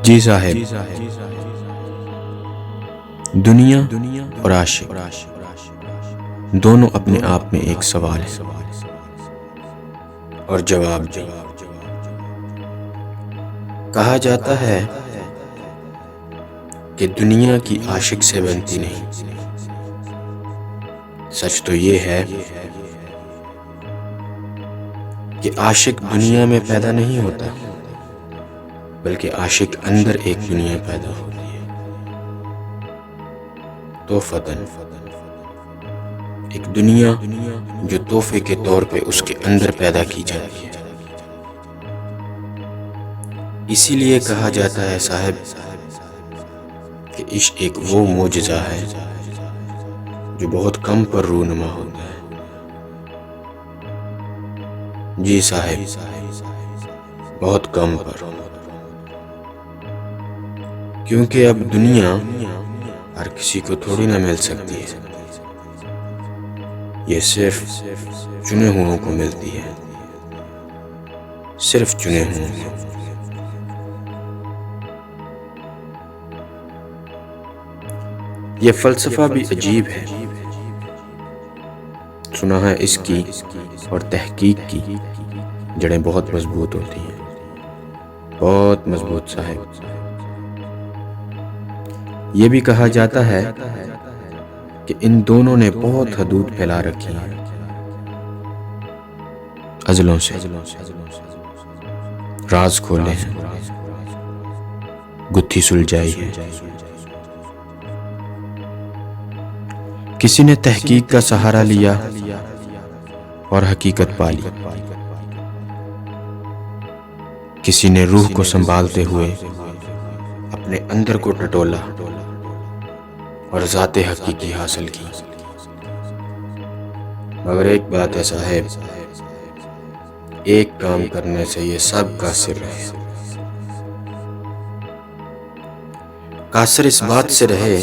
جی صاحب، دنیا اور عاشق دونوں اپنے آپ میں ایک سوال ہے اور جواب بھی۔ کہا جاتا ہے کہ دنیا کی عاشق سے بنتی نہیں۔ سچ تو یہ ہے کہ عاشق دنیا میں پیدا نہیں ہوتا، بلکہ عاشق اندر ایک دنیا پیدا ہوتی ہے۔ تحفتاً، ایک دنیا جو تحفے کے طور پہ اس کے اندر پیدا کی جاتی ہے۔ اسی لیے کہا جاتا ہے صاحب کہ عشق ایک وہ معجزہ ہے جو بہت کم پر رونما ہوتا ہے۔ جی صاحب، بہت کم پر، کیونکہ اب دنیا ہر کسی کو تھوڑی نہ مل سکتی ہے، یہ صرف چنے ہوئوں کو ملتی ہے، صرف چنے ہوئوں کو۔ یہ فلسفہ بھی عجیب ہے، سنا ہے اس کی اور تحقیق کی جڑیں بہت مضبوط ہوتی ہیں، بہت مضبوط صاحب۔ یہ بھی کہا جاتا ہے کہ ان دونوں نے بہت حدود پھیلا رکھی ہیں، عضلوں سے راز کھولے ہیں، گتھی سلجھائی ہے۔ کسی نے تحقیق کا سہارا لیا اور حقیقت پالی، کسی نے روح کو سنبھالتے ہوئے اپنے اندر کو ٹٹولا اور ذات حقیقی حاصل کی۔ مگر ایک بات ہے صاحب، ایک کام کرنے سے یہ سب قاصر رہے۔ قاصر اس بات سے رہے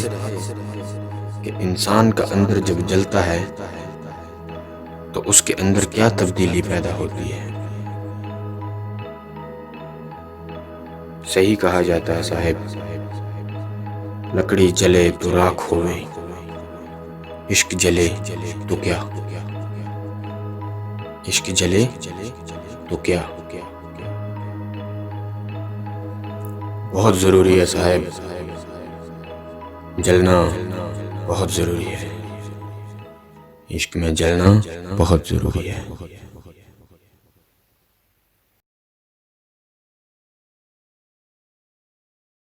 کہ انسان کا اندر جب جلتا ہے تو اس کے اندر کیا تبدیلی پیدا ہوتی ہے۔ صحیح کہا جاتا ہے صاحب، لکڑی جلے تو راکھ ہوئے، عشق جلے تو کیا، عشق جلے تو کیا۔ بہت ضروری ہے صاحب، جلنا بہت ضروری ہے، عشق میں جلنا بہت ضروری ہے۔